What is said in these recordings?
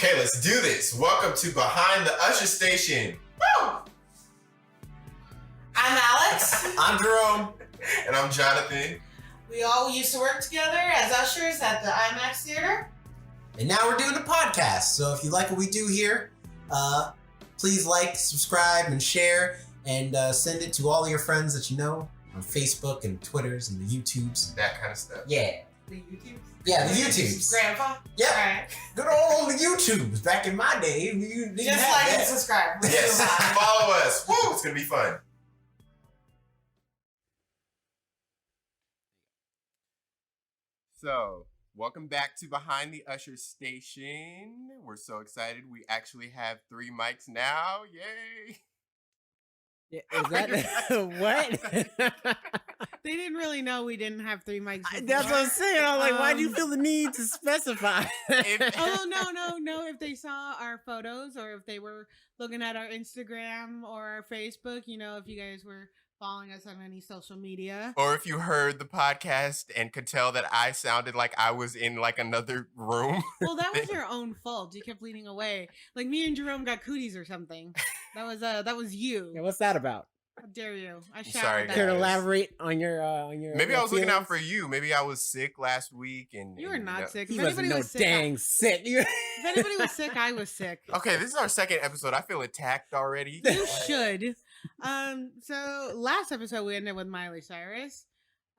Okay, let's do this. Welcome to Behind the Usher Station. Woo! I'm Alex. I'm Jerome. And I'm Jonathan. We all used to work together as ushers at the IMAX Theater. And now we're doing a podcast. So if you like what we do here, please like, subscribe, and share, and send it to all of your friends that you know on Facebook and Twitters and the YouTubes. That kind of stuff. Yeah. The YouTubes? Yeah, the YouTubes. Grandpa? Yep. All right. Good old YouTubes. Back in my day, you didn't Just have like that. and subscribe. Yes, follow us. Woo, it's going to be fun. So, welcome back to Behind the Usher Station. We're so excited. We actually have 3 mics now. Yay! Yeah, is that what? They didn't really know we didn't have 3 mics. That's what I'm saying. I'm like, why do you feel the need to specify? Oh, no. If they saw our photos or if they were looking at our Instagram or our Facebook, if you guys were following us on any social media. Or if you heard the podcast and could tell that I sounded like I was in like another room. Well, that was your own fault. You kept leaning away. Like me and Jerome got cooties or something. That was you. Yeah, what's that about? How dare you? I sorry, showered Care to guys. elaborate on your Maybe your I was looking out feelings? for you. Maybe I was sick last week and You were not sick. He If wasn't anybody no was sick, dang sick. if anybody was sick, I was sick. Okay, this is our second episode. I feel attacked already. You should. So last episode we ended with Miley Cyrus.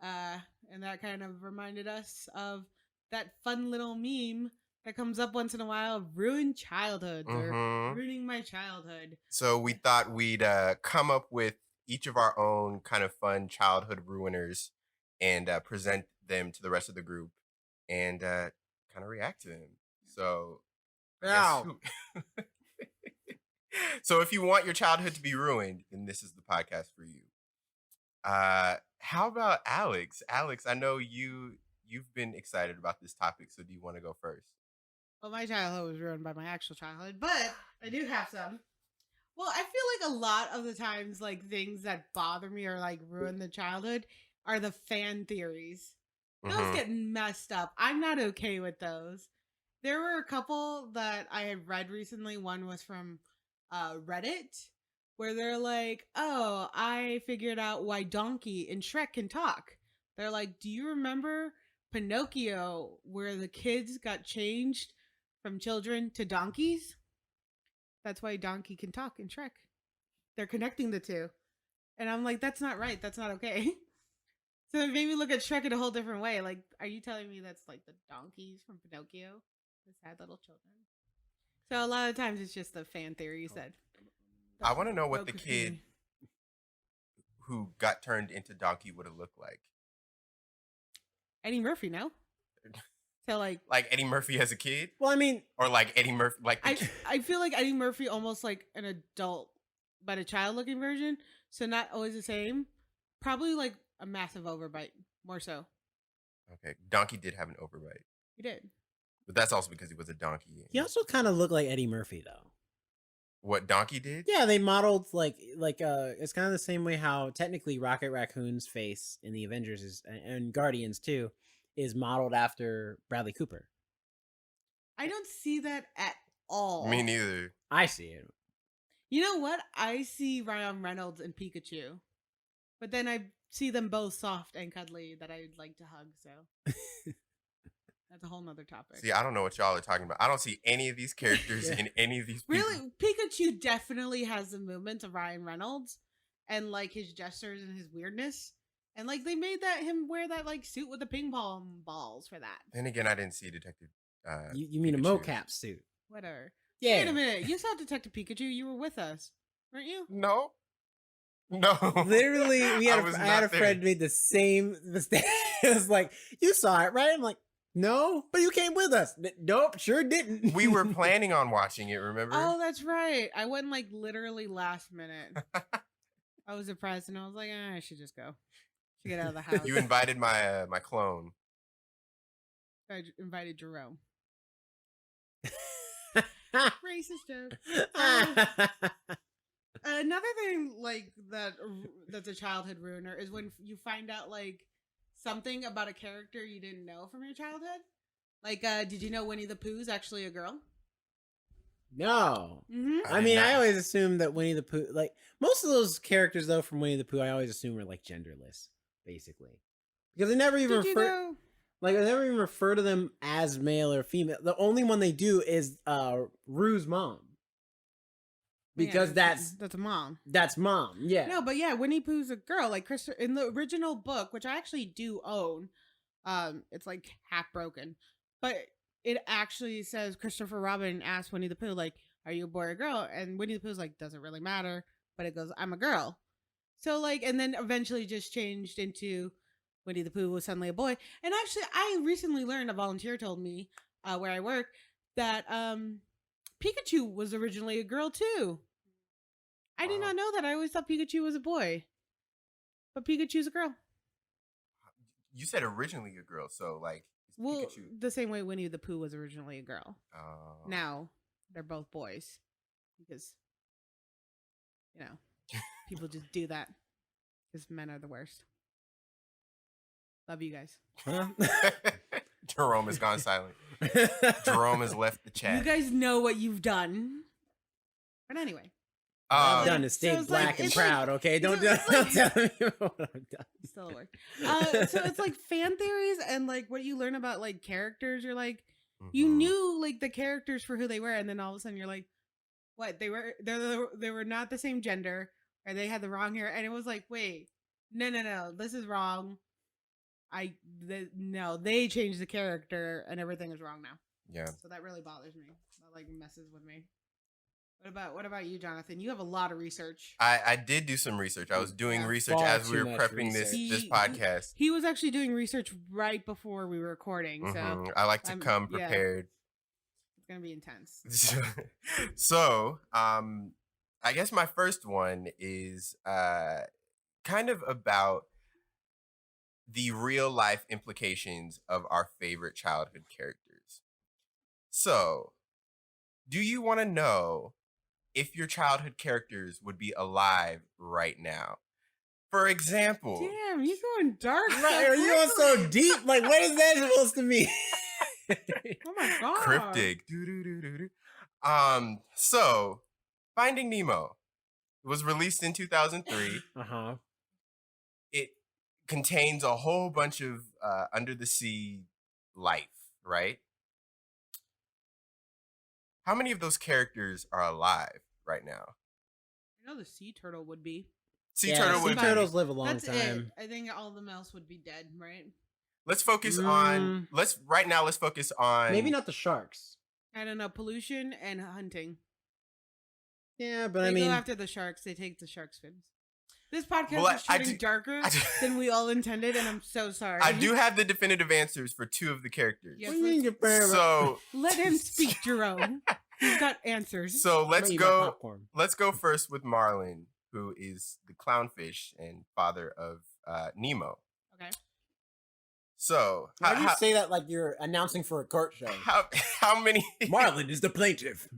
And that kind of reminded us of that fun little meme that comes up once in a while of ruined childhoods or ruining my childhood. So we thought we'd come up with each of our own kind of fun childhood ruiners and present them to the rest of the group and kind of react to them. So, I guess Ow. So if you want your childhood to be ruined, then this is the podcast for you. How about Alex? Alex, I know you've been excited about this topic, so do you want to go first? Well, my childhood was ruined by my actual childhood, but I do have some. Well, I feel like a lot of the times, like things that bother me or like ruin the childhood are the fan theories. Those get messed up. I'm not okay with those. There were a couple that I had read recently. One was from Reddit, where they're like, "Oh, I figured out why Donkey and Shrek can talk." They're like, "Do you remember Pinocchio, where the kids got changed from children to donkeys? That's why Donkey can talk in Shrek. They're connecting the two." And I'm like, that's not right. That's not okay. So it made me look at Shrek in a whole different way. Like, are you telling me that's like the donkeys from Pinocchio? The sad little children. So a lot of times it's just the fan theories that. I want to know what the focus kid me. who got turned into Donkey would have looked like. Eddie Murphy, no? So like Eddie Murphy as a kid? Well, I mean, Or like Eddie Murphy, like the kid. I feel like Eddie Murphy almost like an adult but a child looking version. So not always the same. Probably like a massive overbite. More so. Okay, Donkey did have an overbite. He did. But that's also because he was a donkey. he also kind of looked like Eddie Murphy, though. What Donkey did? Yeah, they modeled like it's kind of the same way how technically Rocket Raccoon's face in the Avengers is and Guardians too is modeled after Bradley Cooper. I don't see that at all. Me neither. I see it. You know what? I see Ryan Reynolds and Pikachu. But then I see them both soft and cuddly that I'd like to hug, so that's a whole nother topic. See, I don't know what y'all are talking about. I don't see any of these characters in any of these people. Really, Pikachu definitely has the movements of Ryan Reynolds and like his gestures and his weirdness. And like they made him wear that like suit with the ping pong balls for that. Then again, I didn't see Detective. You mean a Pikachu. mocap suit? Whatever. Yeah. Wait a minute. You saw Detective Pikachu. You were with us, weren't you? No. Literally, I had not a there. friend made the same mistake. It was like, you saw it, right? I'm like, no, but you came with us. Nope, sure didn't. We were planning on watching it, remember? Oh, that's right. I went like literally last minute. I was depressed and I was like, I should just go. Should get out of the house. You invited my my clone. I invited Jerome. Racist joke. Another thing like that's a childhood ruiner is when you find out like something about a character you didn't know from your childhood. Like, did you know Winnie the Pooh is actually a girl? No. Mm-hmm. I mean, I always assumed that Winnie the Pooh, like most of those characters though from Winnie the Pooh, I always assume are like genderless, basically, because they never even Did you refer, know? like, I never even refer to them as male or female. The only one they do is Rue's mom, because that's a mom. mom. Yeah. No, but yeah, Winnie Pooh's a girl. Like Chris in the original book, which I actually do own. It's like half broken, but it actually says Christopher Robin asked Winnie the Pooh, like, "Are you a boy or girl?" And Winnie the Pooh's like, "Doesn't really matter," but it goes, "I'm a girl." So like, and then eventually just changed into Winnie the Pooh was suddenly a boy. And actually, I recently learned, a volunteer told me where I work, that Pikachu was originally a girl too. I did not know that. I always thought Pikachu was a boy, but Pikachu's a girl. You said originally a girl, so like it's Well, Pikachu. the same way Winnie the Pooh was originally a girl. Oh. Now they're both boys because, you know, people just do that because men are the worst. Love you guys. Huh? Jerome has gone silent. Jerome has left the chat. You guys know what you've done. But anyway. What I've done is So stay it's black like- and it's proud, like- okay? Don't it's like- tell me what I've done. Still a word. So it's like fan theories and like what you learn about like characters. You're like, you Mhm. knew like the characters for who they were, and then all of a sudden you're like, what? They were not the same gender, or they had the wrong hair, and it was like, wait, no, this is wrong. No, they changed the character, and everything is wrong now. Yeah. So that really bothers me. That like messes with me. What about you, Jonathan? You have a lot of research. I did do some research. I was doing Yeah. research Far as we too were much prepping this research. podcast. He was actually doing research right before we were recording, so Mhm. I like to come yeah. prepared. it's gonna be intense. So, I guess my first one is kind of about the real life implications of our favorite childhood characters. So, do you want to know if your childhood characters would be alive right now? For example, Damn, you going dark? so Right, are you going so quickly. deep? Like, what is that supposed to mean? Oh my god. cryptic. Doo-doo-doo-doo-doo. So Finding Nemo was released in 2003. Uh-huh. It contains a whole bunch of under the sea life, right? How many of those characters are alive right now? I know the sea turtle would be. Sea Yeah, turtle sea would be. turtles live a long That's time. it. I think all of them else would be dead, right? Let's focus on let's focus on Maybe not the sharks. I don't know. Pollution and hunting. Yeah, but They I mean, go after the sharks. They take the sharks' fins. This podcast Well, is I getting do- darker I do- than we all intended, and I'm so sorry. I do have the definitive answers for two of the characters. Yes, what do you mean you're very- So Let him speak, Jerome. He's got answers. so I'm let's gonna eat my go popcorn. let's go first with Marlin, who is the clownfish and father of Nemo. Okay. So Why do you say that like you're announcing for a court show? how many Marlon is the plaintiff.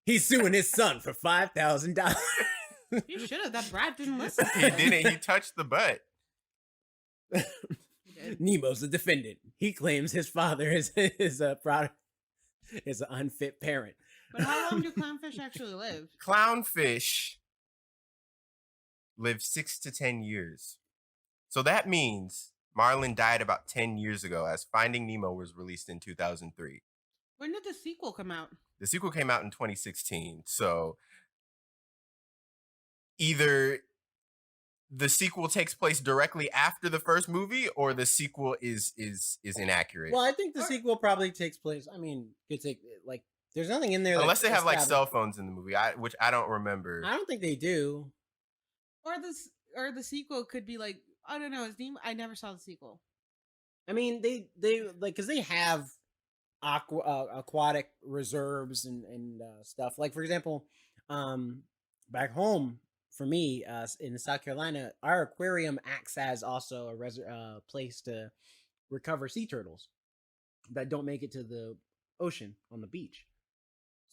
He's suing his son for $5,000. You should have. That brat didn't listen. He didn't. He touched the butt. He did. Nemo's the defendant. He claims his father is a product, is an unfit parent. But how long do clownfish actually live? Clownfish live 6 to 10 years. So that means Marlin died about 10 years ago, as Finding Nemo was released in 2003. When did the sequel come out? The sequel came out in 2016. So either the sequel takes place directly after the first movie, or the sequel is inaccurate. Well, I think the sequel probably takes place. I mean, could take like there's nothing in there. Unless they have like established- cell phones in the movie, which I don't remember. I don't think they do. Or the sequel could be like, I don't know. Is Nemo? I never saw the sequel. I mean, they like because they have aquatic reserves and stuff. Like for example, back home for me, in South Carolina, our aquarium acts as also a place to recover sea turtles that don't make it to the ocean on the beach.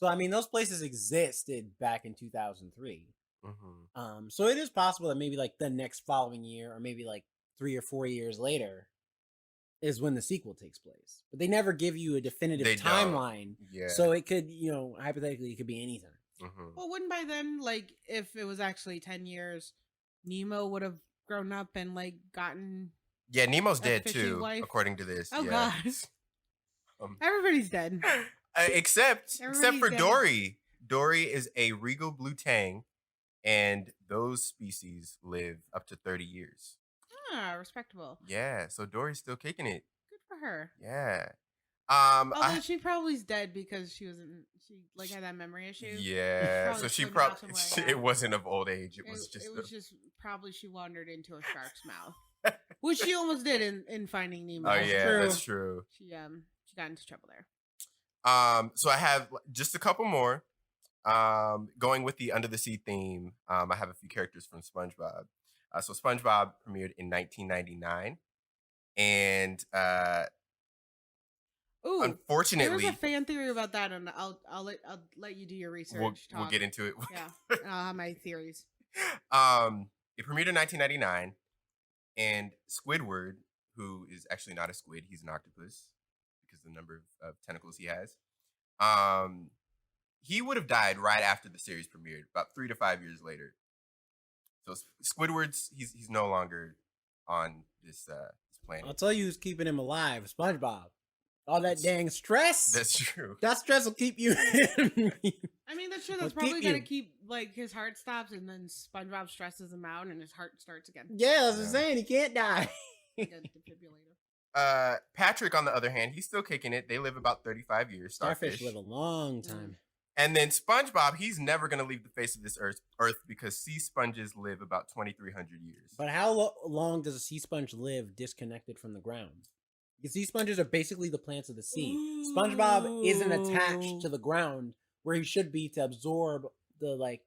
So I mean, those places existed back in 2003. Mhm. So it is possible that maybe like the next following year, or maybe like 3 or 4 years later, is when the sequel takes place. But they never give you a definitive They don't. timeline. Yeah. So it could, hypothetically, it could be anytime. Mhm. Well, wouldn't by then, like, if it was actually 10 years, Nemo would have grown up and, like, gotten. Yeah, Nemo's A dead fishy too, wife? according to this. Oh, yeah. God. Everybody's dead. Except Everybody's for dead. Dory. Dory is a regal blue tang, and those species live up to 30 years. Ah, respectable. Yeah, so Dory's still kicking it. Good for her. Yeah. Although she probably's dead because she had that memory issue. Yeah, Probably so she slipped out probably somewhere, yeah. it wasn't of old age. It was just Probably she wandered into a shark's mouth, which she almost did in Finding Nemo. oh yeah, true. that's true. She got into trouble there. So I have just a couple more. Going with the Under the Sea theme, I have a few characters from SpongeBob. So SpongeBob premiered in 1999, and Ooh, there was unfortunately, a fan theory about that, and I'll let you do your research. we'll get into it. Yeah, and I'll have my theories. It premiered in 1999, and Squidward, who is actually not a squid, he's an octopus because of the number of tentacles he has. He would have died right after the series premiered, about 3 to 5 years later. So Squidward's he's no longer on this planet. I'll tell you who's keeping him alive. SpongeBob. All that dang stress. That's true. That stress will keep you. I mean, that's true. That's Will probably keep gonna you. keep like his heart stops, and then SpongeBob stresses him out, and his heart starts again. Yeah, that's what I'm Yeah. saying. He can't die. Like a defibrillator. Patrick, on the other hand, he's still kicking it. They live about 35 years. Starfish live a long time. And then SpongeBob, he's never going to leave the face of this earth because sea sponges live about 2,300 years. But how long does a sea sponge live disconnected from the ground? Because sea sponges are basically the plants of the sea. SpongeBob isn't attached to the ground where he should be to absorb the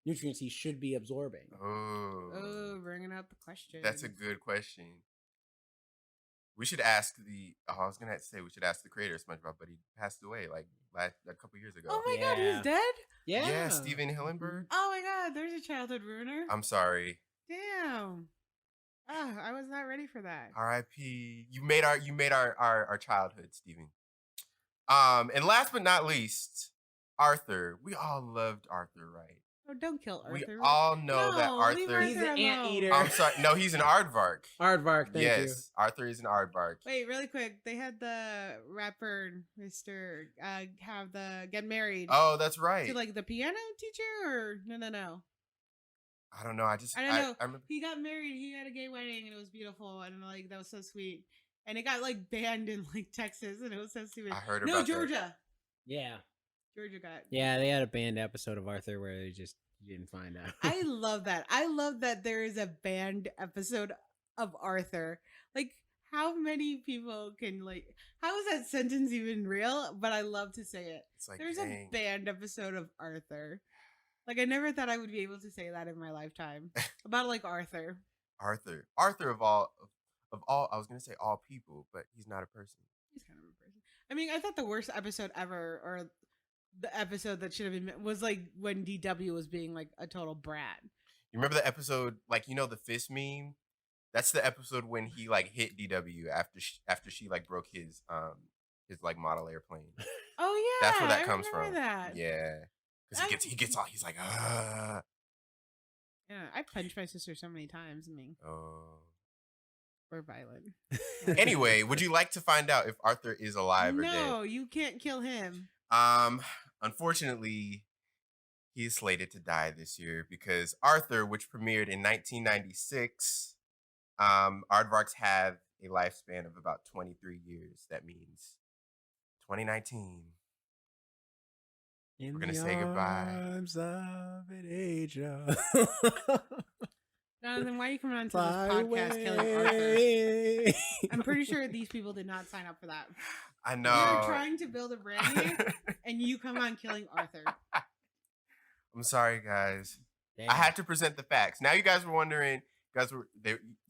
nutrients he should be absorbing. Oh, Bringing up the question. that's a good question. We should ask I was going to say we should ask the creator of SpongeBob, but he passed away a couple years ago. Oh my God, Yeah. he's dead? Yeah, Steven Hillenburg. Oh my God, there's a childhood ruiner. I'm sorry. Damn. Oh, I was not ready for that. R.I.P. You made our childhood, Steven. And last but not least, Arthur. We all loved Arthur, right? Oh, don't kill Arthur. We all know that No, leave Arthur. He's an alone. anteater. I'm sorry. No, he's an aardvark. Aardvark, thank you. Yes, Arthur is an aardvark. Wait, really quick. They had the rapper Mr. Get married. Oh, that's right. To like the piano teacher or no. I don't know. I don't know. I remember. He got married. He had a gay wedding and it was beautiful and like that was so sweet. And it got like banned in like Texas and it was so stupid. I heard No, about that. Georgia. Yeah. Georgia got. Yeah, they had a banned episode of Arthur where they just didn't find out. I love that. I love that there is a banned episode of Arthur. Like, how many people can how is that sentence even real? But I love to say it. It's like, There's dang. a banned episode of Arthur. Like, I never thought I would be able to say that in my lifetime about like Arthur. Arthur of all. I was gonna say all people, but he's not a person. He's kind of a person. I mean, I thought the worst episode ever, or the episode that should have been, was like when DW was being like a total brat. You remember the episode, the fist meme? That's the episode when he hit DW after she broke his model airplane. Oh yeah, That's where that I comes remember from. That. Yeah, because he gets all he's like, ah. Yeah, I punched my sister so many times. I mean, Oh. we're violent. Anyway, would you like to find out if Arthur is alive or dead? No, you can't kill him. Unfortunately, he is slated to die this year because Arthur, which premiered in 1996, aardvarks have a lifespan of about 23 years. That means 2019. We're gonna say goodbye. Arms of an angel. Jonathan, why are you coming on to Fly this podcast killing Arthur? away. I'm pretty sure these people did not sign up for that. I know. We're trying to build a brand here, and you come on killing Arthur. I'm sorry, guys. Damn. I had to present the facts. Now you guys were wondering.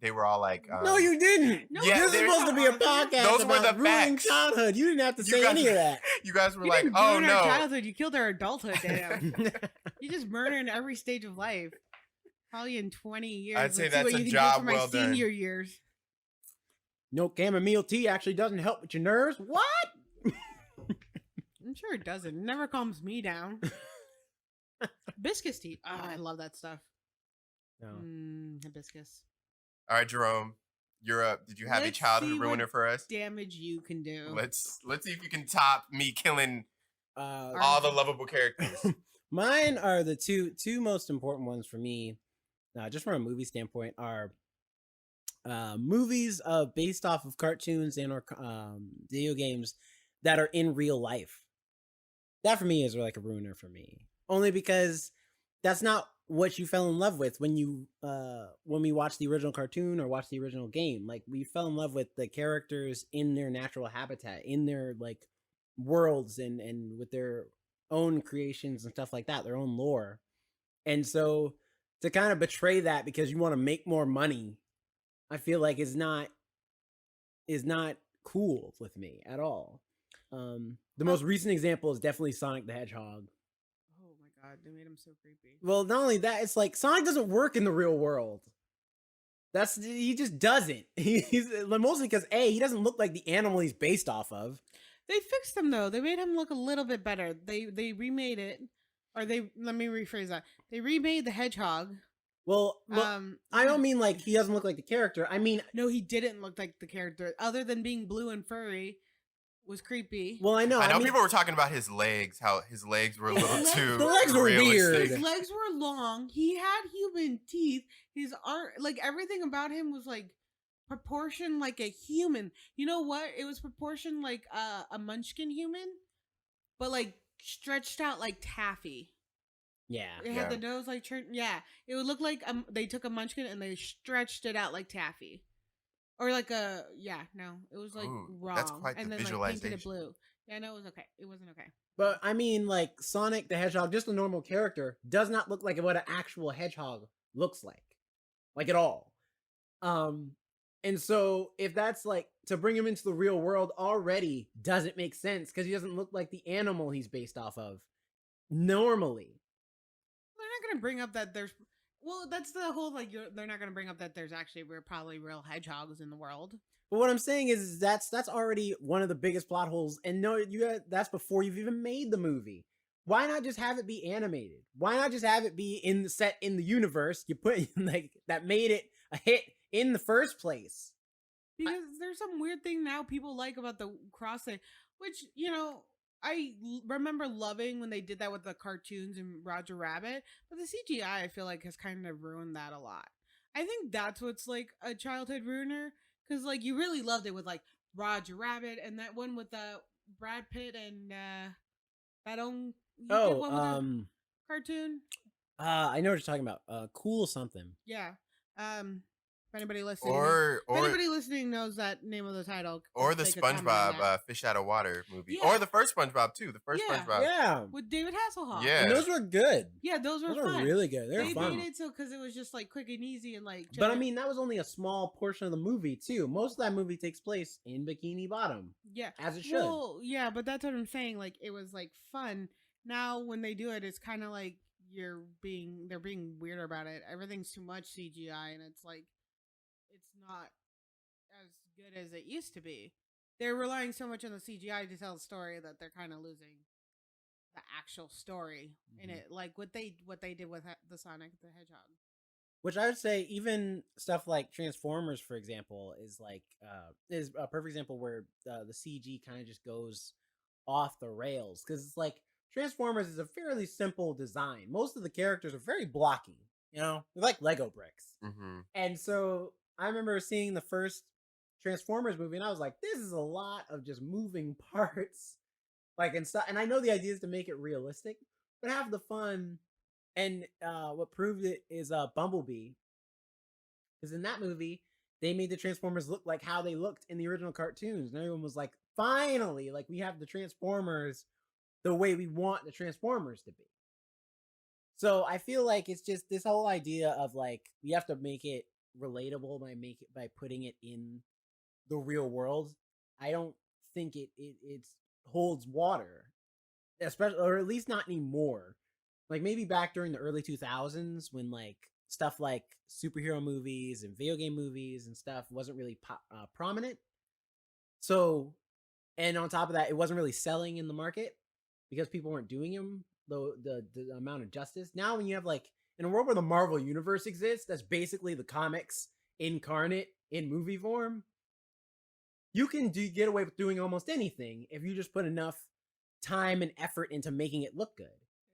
They were all like, No, you didn't. No, Yeah, this is they're- supposed to be a podcast Those were about the ruining facts. childhood. You didn't have to You say guys- any of that. You guys were You like, didn't oh ruin no. our childhood. You killed our adulthood. Damn, you just murdered every stage of life. Probably in 20 years. I'd say Let's see that's what a you can job do for my well done. senior years. No, chamomile tea actually doesn't help with your nerves. What? I'm sure it doesn't. It never calms me down. Hibiscus tea. Oh, I love that stuff. No. Hibiscus. All right, Jerome, you're up. Did you have a Let's childhood see ruiner what for us? damage you can do. Let's see if you can top me killing all the lovable characters. Mine are the two most important ones for me, just from a movie standpoint, are movies based off of cartoons and or video games that are in real life. That for me is like a ruiner for me, only because that's not what you fell in love with when we watched the original cartoon or watched the original game. Like, we fell in love with the characters in their natural habitat, in their like worlds, and with their own creations and stuff like that, their own lore. And so to kind of betray that because you want to make more money, I feel like is not cool with me at all. The most recent example is definitely Sonic the Hedgehog. Oh my god, they made him so creepy. Well, not only that, it's like Sonic doesn't work in the real world. He just doesn't. He's mostly because he doesn't look like the animal he's based off of. They fixed him though. They made him look a little bit better. They remade it, or let me rephrase that. They remade the Hedgehog. Well, I don't mean like he doesn't look like the character. I mean, no, he didn't look like the character. Other than being blue and furry, was creepy. Well, I know. I know people were talking about his legs, how his legs were a little too the legs were realistic. weird. His legs were long. He had human teeth. His arm, like everything about him was like proportioned like a human. You know what? It was proportioned like a munchkin human, but like stretched out like taffy. Yeah. It had the nose like yeah. It would look like they took a munchkin and they stretched it out like taffy. Or like it was like wrong. That's quite the and then visualization. Like painted it blue. Yeah, no, it was okay. It wasn't okay. But I mean, like Sonic the Hedgehog, just a normal character, does not look like what an actual hedgehog looks like at all. And so if that's like to bring him into the real world already doesn't make sense because he doesn't look like the animal he's based off of normally. They're not gonna bring up that there's. Well, that's the whole like. They're not gonna bring up that there's actually probably real hedgehogs in the world. But what I'm saying is that's already one of the biggest plot holes, and that's before you've even made the movie. Why not just have it be animated? Why not just have it be set in the universe you put like that made it a hit in the first place? Because there's some weird thing now people like about the cross thing, which I remember loving when they did that with the cartoons and Roger Rabbit, but the CGI I feel like has kind of ruined that a lot. I think that's what's like a childhood ruiner, because like you really loved it with like Roger Rabbit and that one with Brad Pitt and that own cartoon. I know what you're talking about. Cool something. Yeah. If anybody listening, knows that name of the title, or the SpongeBob Fish Out of Water movie, or the first SpongeBob too. The first SpongeBob, with David Hasselhoff. Yeah, and those were good. Yeah, those were fun. Really good. They fun. Made it so because it was just like quick and easy and like. But I mean, that was only a small portion of the movie too. Most of that movie takes place in Bikini Bottom. Yeah, as it should. Well, yeah, but that's what I'm saying. Like, it was like fun. Now when they do it, it's kind of like they're being weird about it. Everything's too much CGI, and it's like. It's not as good as it used to be. They're relying so much on the CGI to tell the story that they're kind of losing the actual story in it, like what they did with the Sonic the Hedgehog. Which I would say, even stuff like Transformers, for example, is like is a perfect example where the CG kind of just goes off the rails, because it's like Transformers is a fairly simple design. Most of the characters are very blocky. They're like Lego bricks, and so. I remember seeing the first Transformers movie, and I was like, "This is a lot of just moving parts, like and stuff." And I know the idea is to make it realistic, but have the fun. And what proved it is Bumblebee, because in that movie they made the Transformers look like how they looked in the original cartoons, and everyone was like, "Finally, like we have the Transformers the way we want the Transformers to be." So I feel like it's just this whole idea of like we have to make it relatable by putting it in the real world. I don't think it holds water, especially, or at least not anymore. Like maybe back during the early 2000s when like stuff like superhero movies and video game movies and stuff wasn't really prominent. So, and on top of that, it wasn't really selling in the market because people weren't doing them the amount of justice. Now, when you have like in a world where the Marvel universe exists, that's basically the comics incarnate in movie form. You can get away with doing almost anything if you just put enough time and effort into making it look good.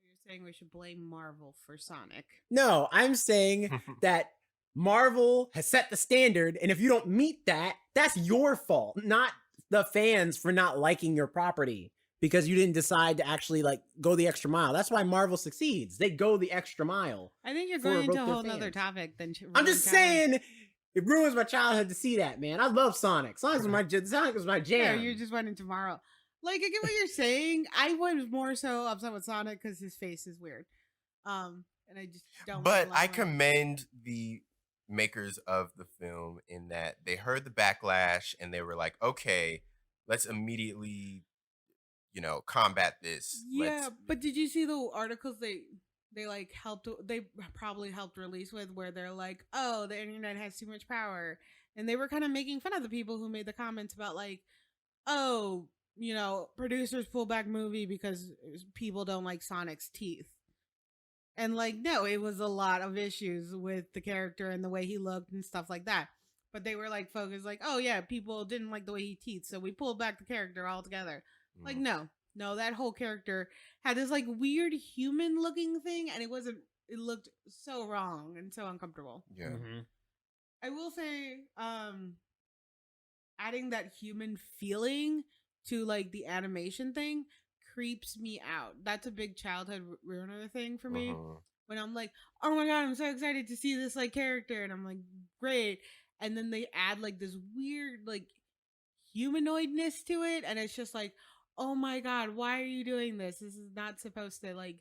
You're saying we should blame Marvel for Sonic. No, I'm saying that Marvel has set the standard, and if you don't meet that, that's your fault, not the fans for not liking your property because you didn't decide to actually like go the extra mile. That's why Marvel succeeds. They go the extra mile. I think you're for going into both a their whole nother fans. topic than I'm just saying it ruins my childhood to see that, man. I love Sonic. Sonic was my Yeah, jam. you just went into Marvel. Like, I get what you're saying. I was more so upset with Sonic because his face is weird. And I just don't. But like I him. commend the makers of the film in that they heard the backlash and they were like, okay, let's immediately, combat this. Yeah, but did you see the articles they like helped? They probably helped release with where they're like, oh, the internet has too much power, and they were kind of making fun of the people who made the comments about like, oh, producers pull back movie because people don't like Sonic's teeth. And like, no, it was a lot of issues with the character and the way he looked and stuff like that. But they were like focused like, oh yeah, people didn't like the way he teeth, so we pulled back the character altogether. Like, no, that whole character had this like weird human looking thing, and it looked so wrong and so uncomfortable. Yeah. Mm-hmm. I will say, adding that human feeling to like the animation thing creeps me out. That's a big childhood ruiner thing for me. When I'm like, oh my god, I'm so excited to see this like character, and I'm like, great, and then they add like this weird like humanoidness to it, and it's just like, oh my god, why are you doing this? This is not supposed to like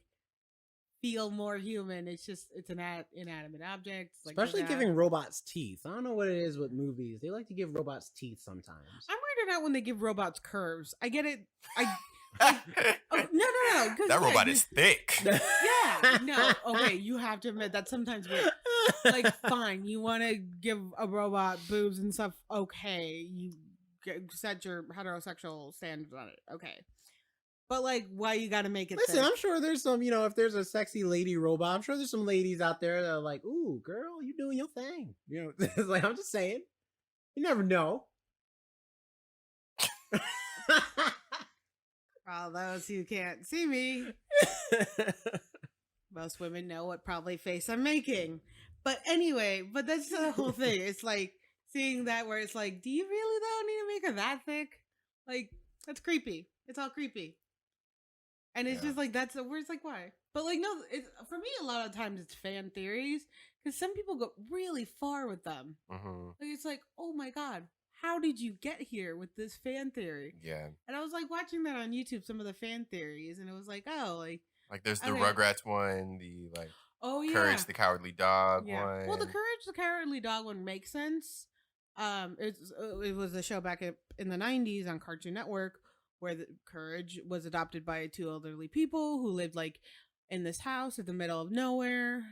feel more human. It's an inanimate object. It's like Especially giving robots teeth. I don't know what it is with movies. They like to give robots teeth sometimes. I'm weirded out when they give robots curves. I get it. No. That robot is thick. Yeah, no. Okay, you have to admit that sometimes weird. Like, fine, you want to give a robot boobs and stuff. Okay, you set your heterosexual standards on it. Okay, but like, why you got to make it? Listen, thick? I'm sure there's some, if there's a sexy lady robot, I'm sure there's some ladies out there that are like, ooh, girl, you doing your thing. It's like, I'm just saying. You never know. For all those who can't see me, most women know what probably face I'm making. But anyway, that's the whole thing. It's like seeing that where it's like, do you really though need to make her that thick? Like, that's creepy. It's all creepy. And it's just like, that's where it's like, why? But like, no, it's, for me, a lot of times it's fan theories because some people go really far with them. Mm-hmm. Like, it's like, oh my God, how did you get here with this fan theory? Yeah. And I was like watching that on YouTube, some of the fan theories, and it was like, oh, like there's the okay. Rugrats one, the like Oh yeah, Courage the Cowardly Dog yeah. one. Well, the Courage the Cowardly Dog one makes sense. It was a show back in the 90s on Cartoon Network where the Courage was adopted by two elderly people who lived like in this house in the middle of nowhere,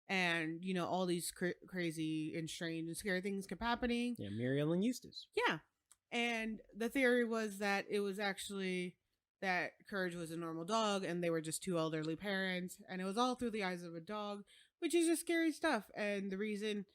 and all these crazy and strange and scary things kept happening. Yeah, Muriel and Eustace. Yeah, and the theory was that it was actually that Courage was a normal dog and they were just two elderly parents, and it was all through the eyes of a dog, which is just scary stuff. And the reason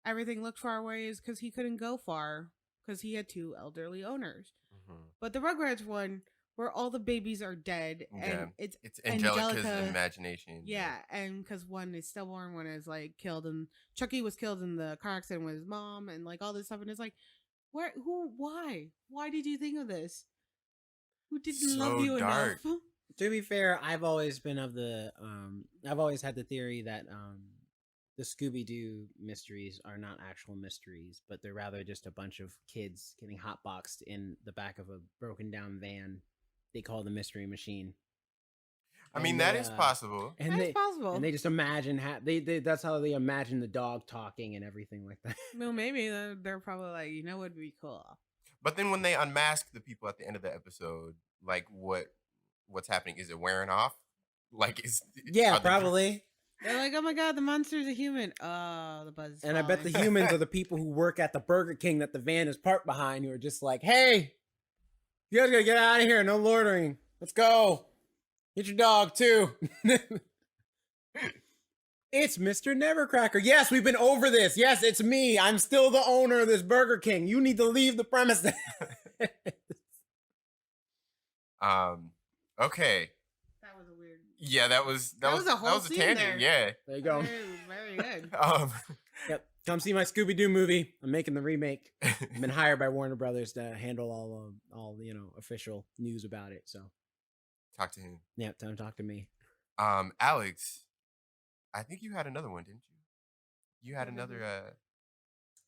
everything looked far away is because he couldn't go far because he had two elderly owners. Mm-hmm. But the Rugrats one, where all the babies are dead, and it's Angelica's imagination. Yeah, and because one is stillborn, one is like killed, and Chucky was killed in the car accident with his mom, and like all this stuff, and it's like, why did you think of this? Who didn't love you dark. enough? To be fair, I've always been of the I've always had the theory that the Scooby-Doo mysteries are not actual mysteries, but they're rather just a bunch of kids getting hotboxed in the back of a broken down van they call the Mystery Machine. I mean, that is possible. And That's possible. And they just imagine they that's how they imagine the dog talking and everything like that. Well, maybe they're probably like, what would be cool? But then when they unmask the people at the end of the episode, like what's happening? Is it wearing off? Like Yeah, probably. They're like, oh my god, the monster's a human. Oh, the buzz. Is And I bet the falling. humans are the people who work at the Burger King that the van is parked behind, who are just like, hey, you guys gotta get out of here. No loitering. Let's go. Get your dog, too. It's Mr. Nevercracker. Yes, we've been over this. Yes, it's me. I'm still the owner of this Burger King. You need to leave the premises. Okay. That was a weird. Yeah, that was That was a whole scene tangent. there. Yeah. There you go. Very, very good. Yep. Come see my Scooby-Doo movie. I'm making the remake. I've been hired by Warner Brothers to handle all official news about it. So Talk to him. yeah, time to talk to me. Alex, I think you had another one, didn't you? You had another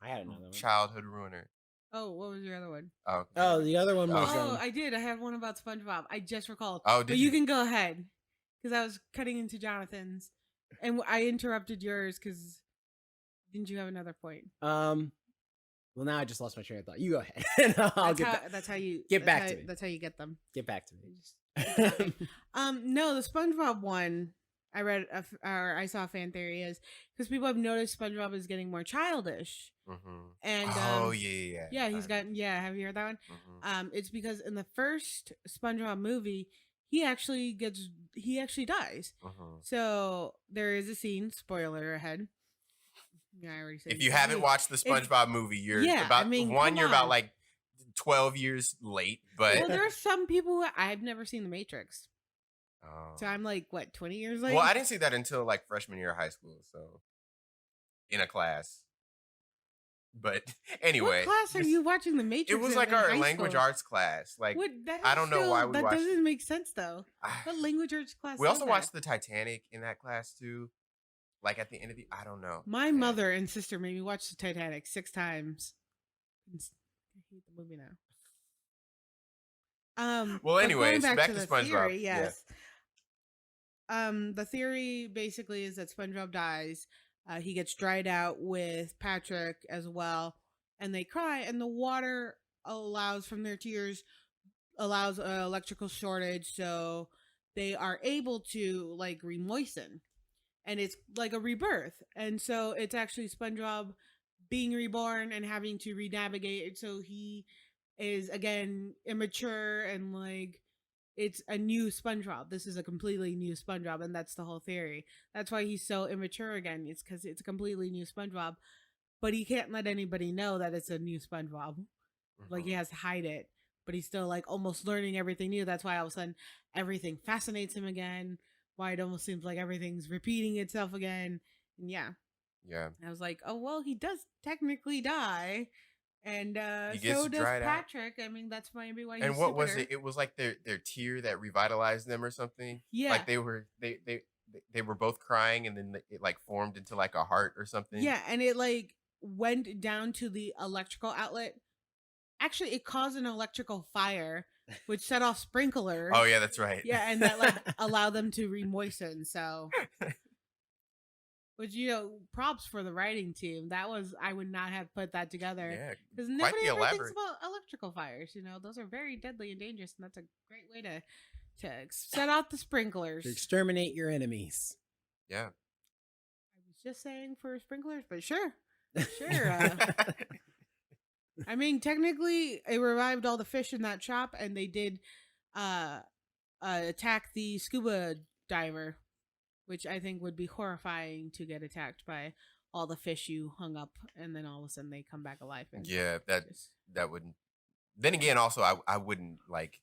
I had another one. childhood ruiner. Oh, what was your other one? Oh, okay. Oh, the other one was. Oh, I did. I had one about SpongeBob. I just recalled. Oh, But did you you? can go ahead because I was cutting into Jonathan's, and I interrupted yours because didn't you have another point? Well, now I just lost my train of thought. You go ahead. And I'll That's how you get back that's to how- me. That's how you get them. get back to me. No, the SpongeBob one I read or I saw a fan theory is because people have noticed SpongeBob is getting more childish, Mm-hmm. and Oh yeah. yeah, he's got Have you heard that one? Mm-hmm. It's because in the first SpongeBob movie, he actually dies. Mm-hmm. So there is a scene. Spoiler ahead. Yeah, I already said. If you haven't watched the SpongeBob movie, you're Yeah, about I mean, one. come You're about on. like 12 years late, but well, there are some people who I've never seen The Matrix, Oh. so I'm like, what, 20 years late? Well, I didn't see that until like freshman year of high school, so in a class. But anyway, What class are you watching The Matrix? it was in like in our high language school? arts class. Like What, that I don't know why we that watched doesn't make sense though. What language arts class? we is also that? watched the Titanic in that class too. Like at the end of the, I don't know. My Man. mother and sister made me watch the Titanic 6 times. I hate the movie now. Well, but going anyways, back to the SpongeBob. theory, Yeah. yes. The theory basically is that SpongeBob dies. He gets dried out with Patrick as well, and they cry, and the water allows from their tears allows an electrical shortage, so they are able to like remoisten, and it's like a rebirth, and so it's actually SpongeBob being reborn and having to re-navigate. So he is again immature and like it's a new SpongeBob. This is a completely new SpongeBob, and that's the whole theory. That's why he's so immature again. It's because it's a completely new SpongeBob, but he can't let anybody know that it's a new SpongeBob. Like he has to hide it, but he's still like almost learning everything new. That's why all of a sudden everything fascinates him again. Why it almost seems like everything's repeating itself again. And yeah, Yeah. I was like, oh well, he does technically die. And He gets so does dried out. Patrick. I mean, that's maybe why. And he's what was stupider. it? It was like their tear that revitalized them or something. Yeah. Like they were both crying, and then it like formed into like a heart or something. Yeah, and it like went down to the electrical outlet. Actually, it caused an electrical fire, which set off sprinklers. Oh yeah, that's right. Yeah, and that like allowed them to remoisten. So, which props for the writing team. That was I would not have put that together Yeah. because Quite nobody the ever thinks elaborate. about electrical fires. Those are very deadly and dangerous, and that's a great way to set out the sprinklers. To exterminate your enemies. Yeah. I was just saying for sprinklers, but sure. Sure. I mean, technically, it revived all the fish in that shop, and they did attack the scuba diver, which I think would be horrifying to get attacked by all the fish you hung up, and then all of a sudden they come back alive. And Yeah, just- that wouldn't. Then again, also I wouldn't like,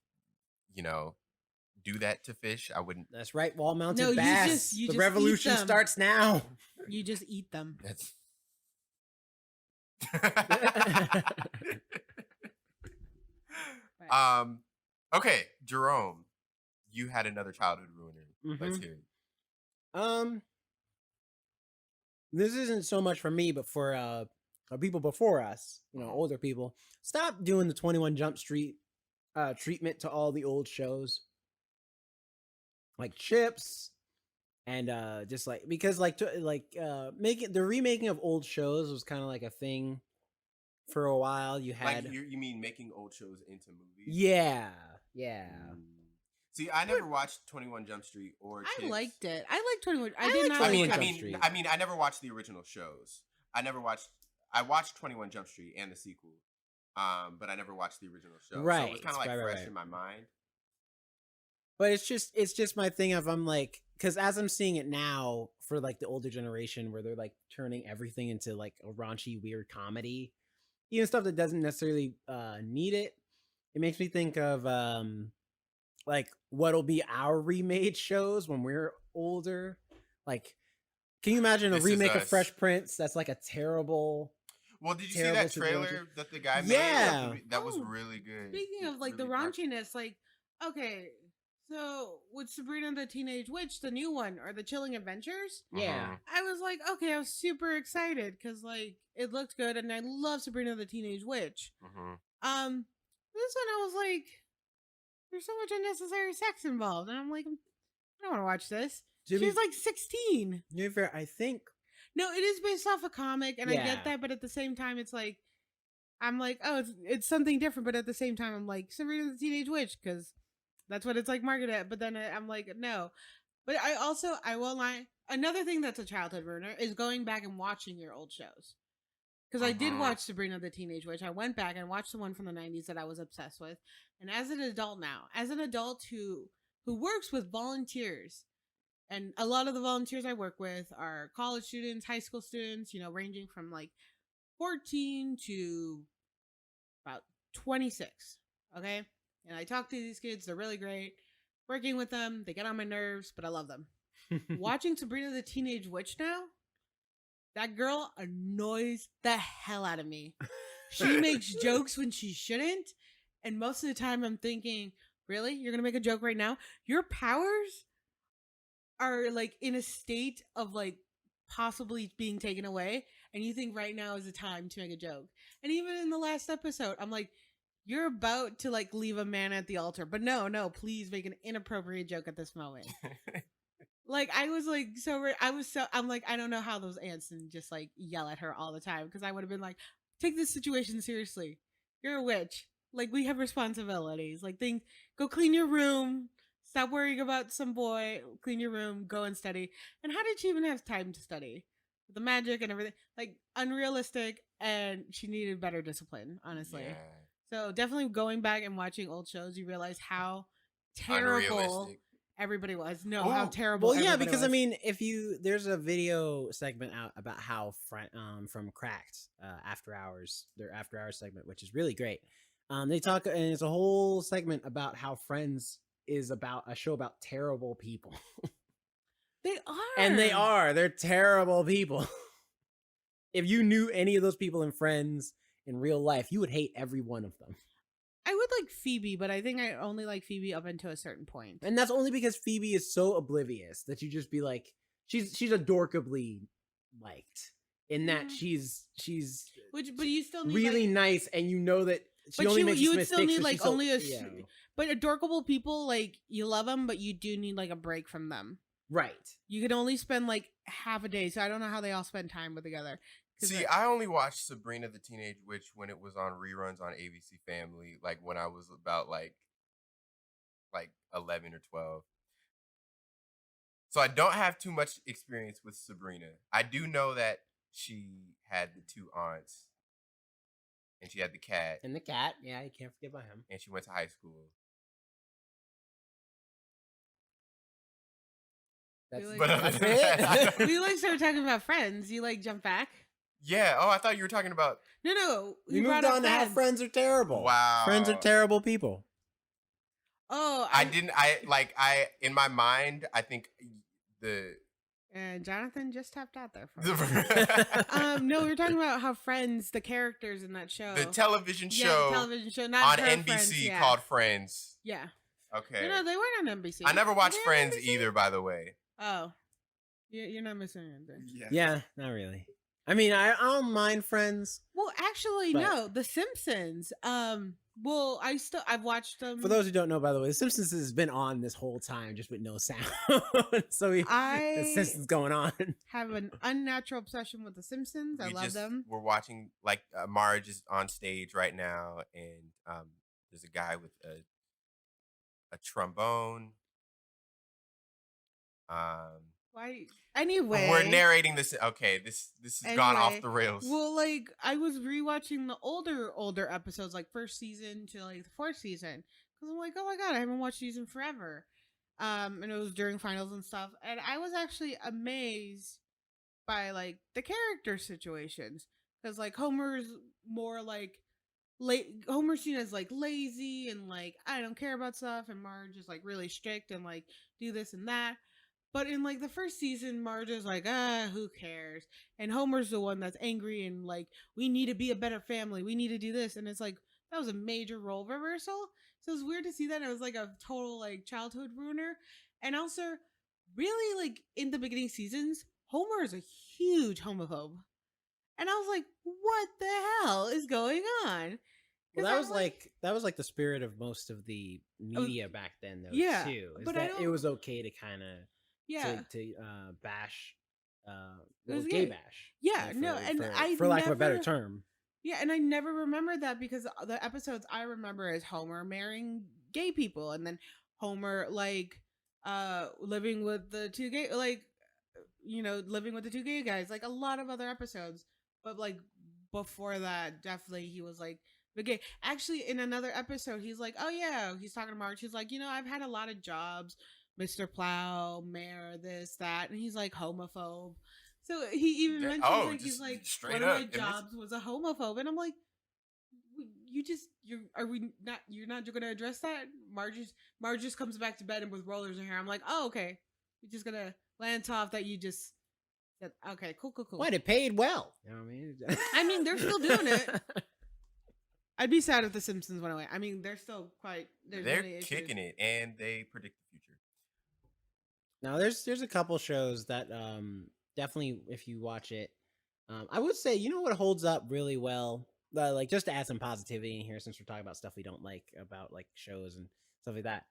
do that to fish. I wouldn't. That's right, wall-mounted No, you bass. just- you the just revolution eat them. starts now. you just eat them. That's. Right. Okay, Jerome, you had another childhood ruiner. Let's Mhm. hear it. This isn't so much for me, but for people before us, older people. Stop doing the 21 Jump Street treatment to all the old shows, like Chips, and just like because making the remaking of old shows was kind of like a thing for a while. You had Like you mean making old shows into movies? yeah. See, I never watched 21 Jump Street or I Chips. liked it. I liked like 21. I I did like not. 21 like Jump it. Street. I never watched the original shows. I watched 21 Jump Street and the sequel. But I never watched the original show. So it was Right, kind of like right, fresh right. in my mind. But it's just my thing of I'm like, because as I'm seeing it now for like the older generation where they're like turning everything into like a raunchy weird comedy, even stuff that doesn't necessarily need it. It makes me think of like what'll be our remade shows when we're older. Like, can you imagine a This Is remake of Us. Fresh Prince that's like a terrible? Well, did you see Terrible that trailer situation. that the guy Yeah. made? That was Oh, really good. Speaking of like the Really dark. raunchiness, like okay, so with Sabrina the Teenage Witch, the new one, or the Chilling Adventures, Yeah. Mhm. I was like, okay, I was super excited because like it looked good, and I love Sabrina the Teenage Witch. Mhm. This one I was like, there's so much unnecessary sex involved, and I'm like, I don't want to watch this. To be- She's like 16. To be fair, I think No, it is based off a comic, and I Yeah. get that, but at the same time, it's like, I'm like, oh, it's something different, but at the same time, I'm like, Sabrina the Teenage Witch, because that's what it's like marketed at. But then I'm like, no. But I won't lie. Another thing that's a childhood ruiner is going back and watching your old shows. Because I did Mhm. watch Sabrina the Teenage Witch. I went back and watched the one from the 90s that I was obsessed with. And as an adult now, as an adult who works with volunteers, and a lot of the volunteers I work with are college students, high school students, ranging from like 14 to about 26. Okay. And I talk to these kids. They're really great. Working with them, they get on my nerves, but I love them. Watching Sabrina the Teenage Witch now, that girl annoys the hell out of me. She makes jokes when she shouldn't. And most of the time I'm thinking, really? You're going to make a joke right now? Your powers are like in a state of like possibly being taken away, and you think right now is the time to make a joke. And even in the last episode, I'm like, you're about to like leave a man at the altar, but no, please make an inappropriate joke at this moment. Like I was like I'm like, I don't know how those ants didn't just like yell at her all the time, because I would have been like, take this situation seriously. You're a witch. Like we have responsibilities. Like things, go clean your room. Stop worrying about some boy. Clean your room. Go and study. And how did she even have time to study? The magic and everything, like unrealistic, and she needed better discipline, honestly. Yeah. So definitely going back and watching old shows, you realize how terrible Unrealistic. everybody was. No, how Ooh. terrible. Well, yeah, everybody because I was. mean, there's a video segment out about how from Cracked After Hours, their After Hours segment, which is really great. They talk, and it's a whole segment about how Friends is about a show about terrible people, They are, and they're terrible people. If you knew any of those people in Friends in real life, you would hate every one of them. I would like Phoebe, but I think I only like Phoebe up until a certain point. And that's only because Phoebe is so oblivious that you just be like, she's adorkably liked in that she's But you still need really like, nice, and you know that she But only you- makes you would mistakes still need, 'cause like, she's so- only a yeah. But adorable people, like you love them, but you do need like a break from them. Right. You can only spend like half a day, so I don't know how they all spend time with together. 'Cause See, I only watched Sabrina the Teenage Witch when it was on reruns on ABC Family, like when I was about like 11 or 12. So I don't have too much experience with Sabrina. I do know that she had the two aunts, and she had the cat, And the cat, yeah, you can't forget about him. and she went to high school. That's, Really? But other that's than that, I it. don't- we like started talking about Friends. You like jump back? Yeah. Oh, I thought you were talking about. No. we you moved brought up on to how friends are terrible. Wow. Friends are terrible people. Oh, I didn't. I in my mind, I think the. And Jonathan just tapped out there for the no, we were talking about how Friends, the characters in that show, television yeah, show the television show, not on her NBC Friends, yeah. called Friends. Yeah. Okay. No, they weren't on NBC. I never watched Were they on Friends NBC? either, by the way. Oh, you're not missing anything. Yeah, not really. I mean, I don't mind Friends. Well, actually, But- no. The Simpsons. Well, I've watched them. For those who don't know, by the way, The Simpsons has been on this whole time, just with no sound. So the I Simpsons going on. have an unnatural obsession with The Simpsons. I love them. We're watching like Marge is on stage right now, and there's a guy with a trombone. Why? Anyway, We're narrating this. Okay, this has gone off the rails. Well, like I was rewatching the older episodes, like first season to like the fourth season, because I'm like, oh my god, I haven't watched these in forever. And it was during finals and stuff, and I was actually amazed by like the character situations, because like Homer's more like Homer's seen as like lazy and like I don't care about stuff, and Marge is like really strict and like do this and that. But in like the first season, Marge is like, who cares? And Homer's the one that's angry and like, we need to be a better family. We need to do this. And it's like, that was a major role reversal. So it's weird to see that. It was like a total like childhood ruiner. And also, really like in the beginning seasons, Homer is a huge homophobe. And I was like, what the hell is going on? Well, that was like the spirit of most of the media back then, though. Yeah, too. Is but that it was okay to kind of to bash, it was gay bash. Yeah, for, no, and for lack of a better term. Yeah, and I never remembered that because the episodes I remember is Homer marrying gay people, and then Homer like living with the two gay living with the two gay guys, like a lot of other episodes. But like before that, definitely he was like the gay. Actually, in another episode, he's like, oh yeah, he's talking to Marge. He's like, I've had a lot of jobs. Mr. Plow, Mayor, this, that, and he's like homophobe. So he even mentions like he's like one of my jobs was a homophobe, and I'm like, you're not going to address that? Marge just comes back to bed and with rollers in her. I'm like, oh okay, you're just gonna land off that you just said, okay, cool. What, it paid well. You know what I mean? I mean, they're still doing it. I'd be sad if The Simpsons went away. I mean, they're still they're kicking it, and they predict the future. Now, there's a couple shows that definitely, if you watch it, I would say, what holds up really well, like just to add some positivity in here, since we're talking about stuff we don't like about like shows and stuff like that.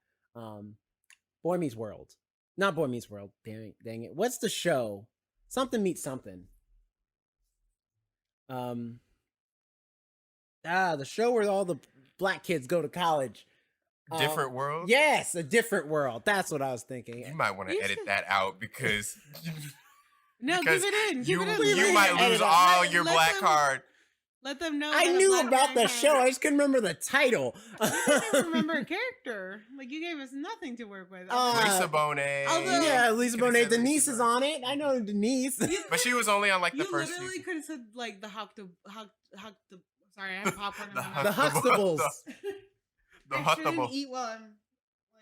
Boy Meets World, not Boy Meets World. Dang it! What's the show? Something Meets Something. The show where all the black kids go to college. Different World? Yes, A Different World. That's what I was thinking. You might want to edit that out because no, give it in. You might lose all your black card. Let them know. I knew about the show. I just couldn't remember the title. I didn't remember a character. Like you gave us nothing to work with. Lisa Bonet. Yeah, Lisa Bonet. Denise is on it. I know Denise. But she was only on like the first season. You literally could have said like the sorry, I have popcorn in my mouth. The Huxtables. I shouldn't eat while I'm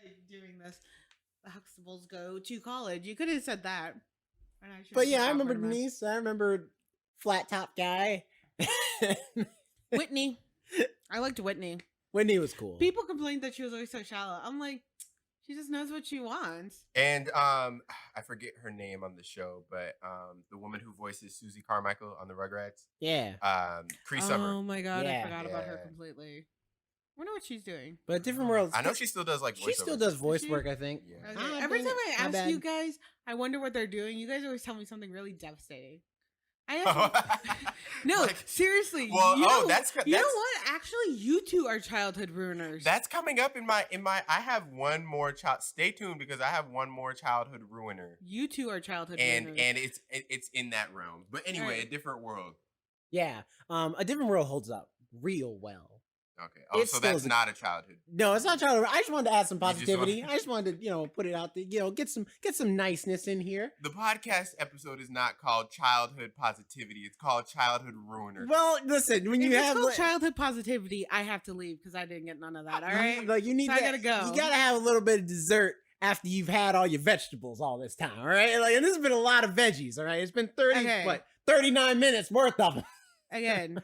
like doing this. The Huxtables go to college. You could have said that. But yeah, I remember Denise. I remember Flat Top Guy. Whitney. I liked Whitney. Whitney was cool. People complained that she was always so shallow. I'm like, she just knows what she wants. And I forget her name on the show, but the woman who voices Susie Carmichael on the Rugrats. Yeah. Cree Summer. Oh my god, I forgot about her completely. I wonder what she's doing. But Different Worlds. I know she still does like voice. She still does voice work, I think. Yeah. Okay. Every time I ask you guys, I wonder what they're doing. You guys always tell me something really devastating. No, like, seriously. Well, you know what? Actually, you two are childhood ruiners. That's coming up in my. I have one more child. Stay tuned because I have one more childhood ruiner. You two are childhood ruiners, and it's in that realm. But anyway, A Different World. Yeah, A Different World holds up real well. Okay. Oh, so that's not a childhood. No, it's not childhood. I just wanted to add some positivity. I just wanted to, put it out there. Get some niceness in here. The podcast episode is not called Childhood Positivity. It's called Childhood Ruiner. Well, listen, when you have childhood positivity, I have to leave because I didn't get none of that. All right. Like you need. I gotta go. You gotta have a little bit of dessert after you've had all your vegetables all this time. All right. Like, and this has been a lot of veggies. All right. It's been 39 minutes worth of them. Again.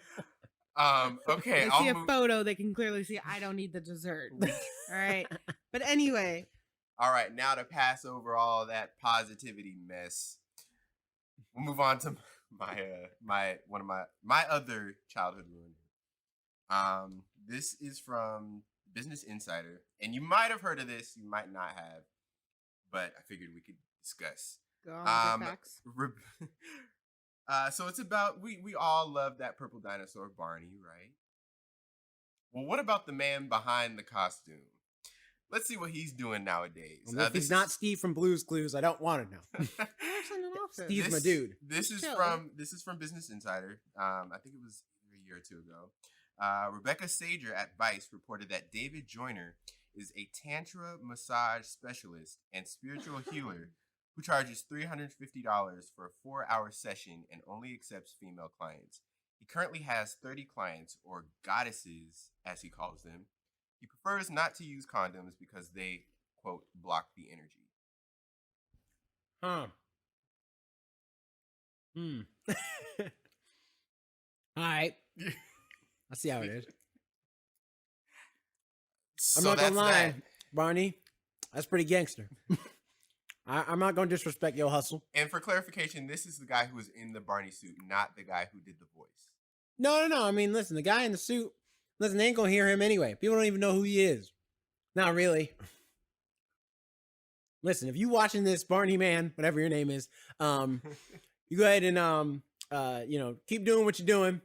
Okay. They see a photo, they can clearly see I don't need the dessert. All right. But anyway. All right. Now to pass over all that positivity mess, we'll move on to my other childhood ruiner. This is from Business Insider, and you might have heard of this, you might not have, but I figured we could discuss. Go on, facts. So it's about, we all love that purple dinosaur, Barney, right? Well, what about the man behind the costume? let's see what he's doing nowadays. And if he's not Steve from Blue's Clues, I don't want to know. Where's in an office? Steve's my dude. This is Chill. from Business Insider. I think it was a year or two ago. Rebecca Sager at Vice reported that David Joyner is a tantra massage specialist and spiritual healer who charges $350 for a 4-hour session and only accepts female clients. He currently has 30 clients, or goddesses, as he calls them. He prefers not to use condoms because they, quote, block the energy. Huh. All right. I see how it is. I'm So not gonna that's lie, that. Barney. That's pretty gangster. I'm not gonna disrespect your hustle. And for clarification, this is the guy who was in the Barney suit, not the guy who did the voice. No. I mean, listen, the guy in the suit, listen, they ain't gonna hear him anyway. People don't even know who he is. Not really. Listen, if you watching this, Barney man, whatever your name is, you go ahead and keep doing what you're doing.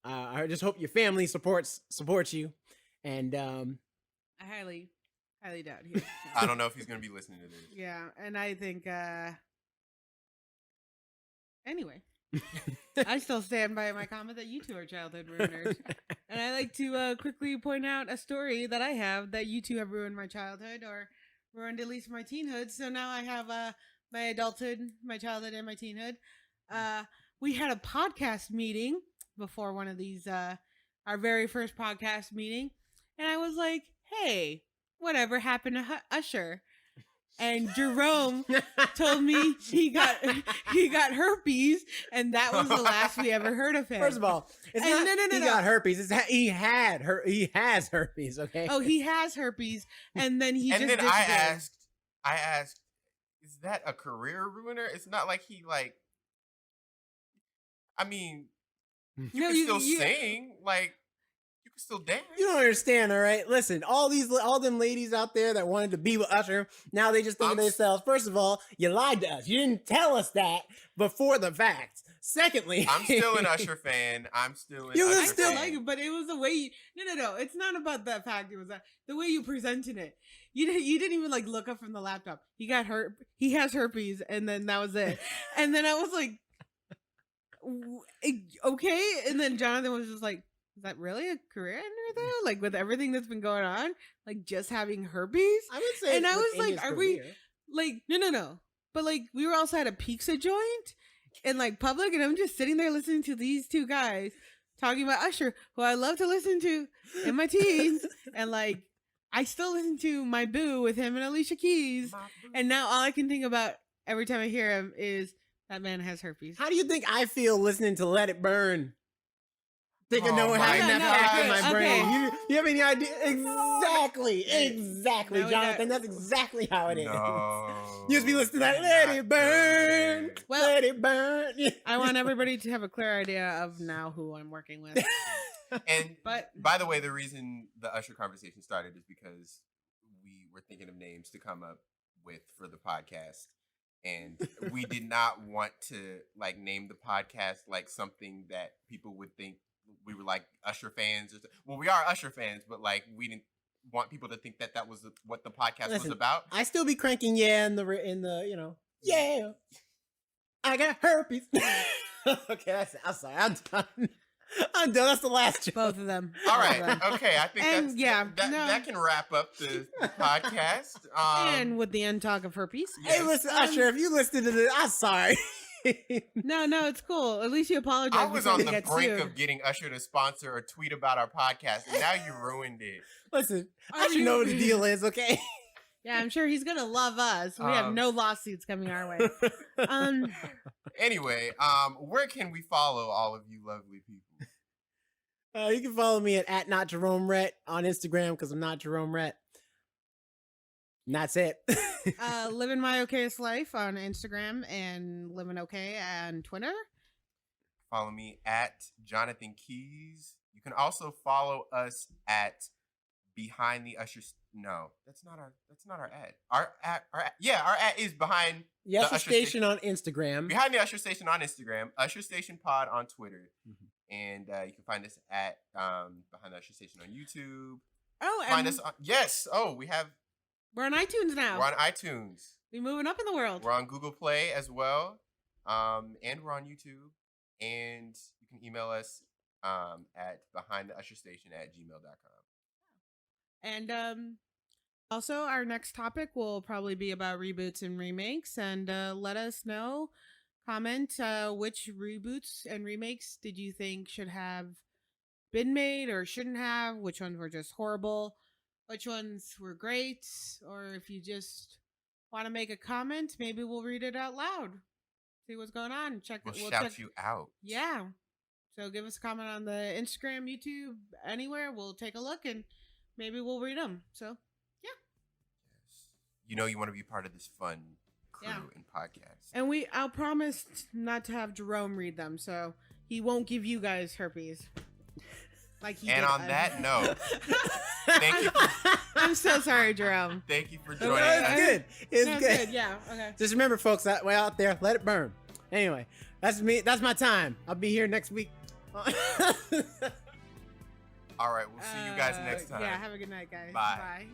I just hope your family supports you. And I highly doubt he. I don't know if he's going to be listening to this. Yeah, and I think. Anyway, I still stand by my comment that you two are childhood ruiners, and I like to quickly point out a story that I have that you two have ruined my childhood, or ruined at least my teenhood. So now I have my adulthood, my childhood, and my teenhood. We had a podcast meeting before one of these, our very first podcast meeting, and I was like, "Hey, whatever happened to Usher?" And Jerome told me he got herpes, and that was the last we ever heard of him. first of all, it's And not he got herpes. It's he has herpes. Okay. Oh, he has herpes, and then he And just then I disappeared. asked, is that a career ruiner? It's not like he I mean, you No, can still sing, like you can still dance. You don't understand, all right? Listen, all them ladies out there that wanted to be with Usher, now they just think of themselves. First of all, you lied to us. You didn't tell us that before the fact. Secondly, I'm still an Usher fan. I'm still an You Usher can I still still fan. like it, but it was the way you. No. It's not about that fact. It was the way you presented it. You didn't even like look up from the laptop. He got He has herpes, and then that was it. And then I was like, okay. And then Jonathan was just like, is that really a career ender though? Like with everything that's been going on, like just having herpes. I would say, And I was within like, his are we- career. Like no. But like we were also at a pizza joint in like public, and I'm just sitting there listening to these two guys talking about Usher, who I love to listen to in my teens, and like I still listen to My Boo with him and Alicia Keys, and now all I can think about every time I hear him is that man has herpes. How do you think I feel listening to "Let It Burn"? Thinking Oh no one my having that God. fact in my Okay. brain. You have any idea? Exactly, Now we Jonathan. got- That's exactly how it is. No, You just be listening to that. that's Let not it burn. good. Well, Let it burn. I want everybody to have a clear idea of now who I'm working with. And But by the way, the reason the Usher conversation started is because we were thinking of names to come up with for the podcast. And we did not want to like name the podcast like something that people would think we were like Usher fans. Well, we are Usher fans, but like we didn't want people to think that was what the podcast was Listen, about. I still be cranking in the yeah. I got herpes. Okay, I'm sorry. I'm done. I'm done. That's the last joke. both of them. All both of right, them. okay. I think And, that's yeah, that, no. that can wrap up the podcast. And with the end talk of herpes. Yes. Hey, listen, Usher, if you listen to this, I'm sorry. No, it's cool. At least you apologize. I was before on you the get brink sued. of getting Usher to sponsor or tweet about our podcast, and now you ruined it. Listen, Are Usher you- know what the deal is, okay? Yeah, I'm sure he's gonna love us. We have Um, no lawsuits coming our way. Anyway, where can we follow all of you lovely people? You can follow me at not Jerome Rhett on Instagram because I'm not Jerome Rhett. And that's it. Living my okayest life on Instagram and living okay on Twitter. Follow me at Jonathan Keys. You can also follow us at Behind the Usher. No, that's not our ad. Our ad is behind The Usher Usher Station on Instagram. Behind the Usher Station on Instagram, Usher Station Pod on Twitter, Mhm. and you can find us at Behind the Usher Station on YouTube. Oh, Find and us on, yes. Oh, we have We're on iTunes now. We're on iTunes. We're moving up in the world. We're on Google Play as well. And we're on YouTube. And you can email us at behindtheusherstation@gmail.com. And also, our next topic will probably be about reboots and remakes. And let us know, comment which reboots and remakes did you think should have been made or shouldn't have, which ones were just horrible, which ones were great, or if you just want to make a comment, maybe we'll read it out loud. See what's going on. We'll shout you out. Yeah. So give us a comment on the Instagram, YouTube, anywhere. We'll take a look and maybe we'll read them. So, yeah. Yes. You know you want to be part of this fun crew and podcast. And I'll promise not to have Jerome read them, so he won't give you guys herpes. Like he and did on us. that note, thank you. I'm so sorry, Jerome. Thank you for No, joining it's us. good. It's No, good. Yeah. Okay. Just remember, folks, that way out there, let it burn. Anyway, that's me. That's my time. I'll be here next week. All right, we'll see you guys next time. Yeah. Have a good night, guys. Bye. Bye.